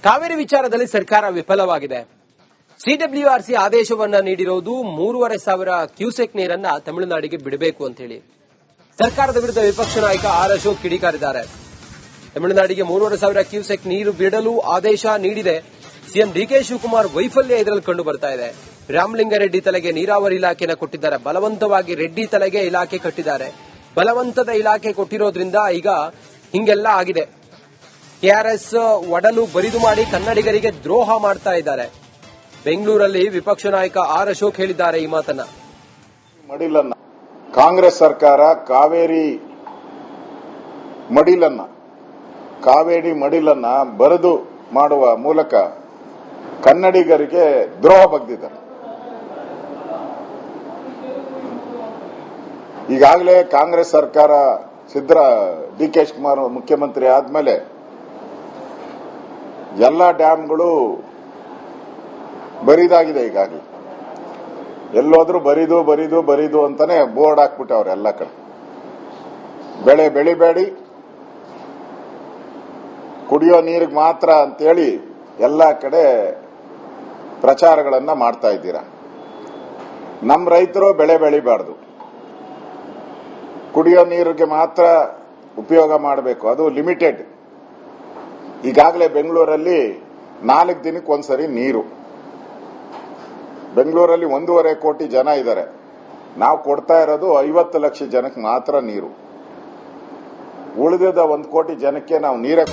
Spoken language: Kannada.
ಕಾವೇರಿ ವಿಚಾರದಲ್ಲಿ ಸರ್ಕಾರ ವಿಫಲವಾಗಿದೆ. ಸಿಡಬ್ಲ್ಯೂಆರ್ಸಿ ಆದೇಶವನ್ನ ನೀಡಿರುವುದು 3,500 ಕ್ಯೂಸೆಕ್ ನೀರನ್ನ ತಮಿಳುನಾಡಿಗೆ ಬಿಡಬೇಕು ಅಂತ ಹೇಳಿ. ಸರ್ಕಾರದ ವಿರುದ್ಧ ವಿಪಕ್ಷ ನಾಯಕ ಆರ್ ಅಶೋಕ್ ಕಿಡಿಕಾರಿದ್ದಾರೆ. ತಮಿಳುನಾಡಿಗೆ 3,500 ಕ್ಯೂಸೆಕ್ ನೀರು ಬಿಡಲು ಆದೇಶ ನೀಡಿದೆ. ಸಿಎಂ ಡಿಕೆ ಶಿವಕುಮಾರ್ ವೈಫಲ್ಯ ಇದರಲ್ಲಿ ಕಂಡು ಬರ್ತಾ ಇದೆ. ರಾಮಲಿಂಗಾರೆಡ್ಡಿ ತಲೆಗೆ ನೀರಾವರಿ ಇಲಾಖೆನ ಕೊಟ್ಟಿದ್ದಾರೆ. ಬಲವಂತವಾಗಿ ರೆಡ್ಡಿ ತಲೆಗೆ ಇಲಾಖೆ ಕಟ್ಟಿದ್ದಾರೆ. ಬಲವಂತದ ಇಲಾಖೆ ಕೊಟ್ಟಿರೋದ್ರಿಂದ ಈಗ ಹಿಂಗೆಲ್ಲ ಆಗಿದೆ. ಕೆಆರ್ಎಸ್ ಒಡಲು ಬರಿದು ಮಾಡಿ ಕನ್ನಡಿಗರಿಗೆ ದ್ರೋಹ ಮಾಡ್ತಾ ಇದ್ದಾರೆ. ಬೆಂಗಳೂರಲ್ಲಿ ವಿಪಕ್ಷ ನಾಯಕ ಆರ್ ಅಶೋಕ್ ಹೇಳಿದ್ದಾರೆ ಈ ಮಾತನ್ನ. ಮಡಿಲನ್ನ ಕಾಂಗ್ರೆಸ್ ಸರ್ಕಾರ ಕಾವೇರಿ ಮಡಿಲನ್ನ ಬರೆದು ಮಾಡುವ ಮೂಲಕ ಕನ್ನಡಿಗರಿಗೆ ದ್ರೋಹ ಬಗ್ದಿದ್ದಾರೆ. ಈಗಾಗಲೇ ಕಾಂಗ್ರೆಸ್ ಸರ್ಕಾರ ಡಿಕೆ ಶಿವಕುಮಾರ್ ಮುಖ್ಯಮಂತ್ರಿ ಆದ್ಮೇಲೆ ಎಲ್ಲ ಡ್ಯಾಂಗಳು ಬರಿದಾಗಿದೆ. ಈಗಾಗಲೇ ಎಲ್ಲೋದ್ರೂ ಬರಿದು ಅಂತಾನೆ ಬೋರ್ಡ್ ಹಾಕ್ಬಿಟ್ಟವ್ರೆ. ಎಲ್ಲ ಕಡೆ ಬೆಳೆ ಬೆಳಿಬೇಡಿ, ಕುಡಿಯೋ ನೀರಿಗೆ ಮಾತ್ರ ಅಂತೇಳಿ ಎಲ್ಲ ಕಡೆ ಪ್ರಚಾರಗಳನ್ನ ಮಾಡ್ತಾ ಇದ್ದೀರಾ. ನಮ್ಮ ರೈತರು ಬೆಳೆ ಬೆಳಿಬಾರ್ದು, ಕುಡಿಯೋ ನೀರಿಗೆ ಮಾತ್ರ ಉಪಯೋಗ ಮಾಡಬೇಕು, ಅದು ಲಿಮಿಟೆಡ್. ಈಗಾಗಲೇ ಬೆಂಗಳೂರಲ್ಲಿ 4 ದಿನಕ್ಕೆ ಒಂದ್ಸರಿ ನೀರು. ಬೆಂಗಳೂರಲ್ಲಿ 1.5 ಕೋಟಿ ಜನ ಇದ್ದಾರೆ. ನಾವು ಕೊಡ್ತಾ ಇರೋದು 50 ಲಕ್ಷ ಜನಕ್ಕೆ ಮಾತ್ರ ನೀರು. ಉಳಿದ 1 ಕೋಟಿ ಜನಕ್ಕೆ ನಾವು ನೀರೇ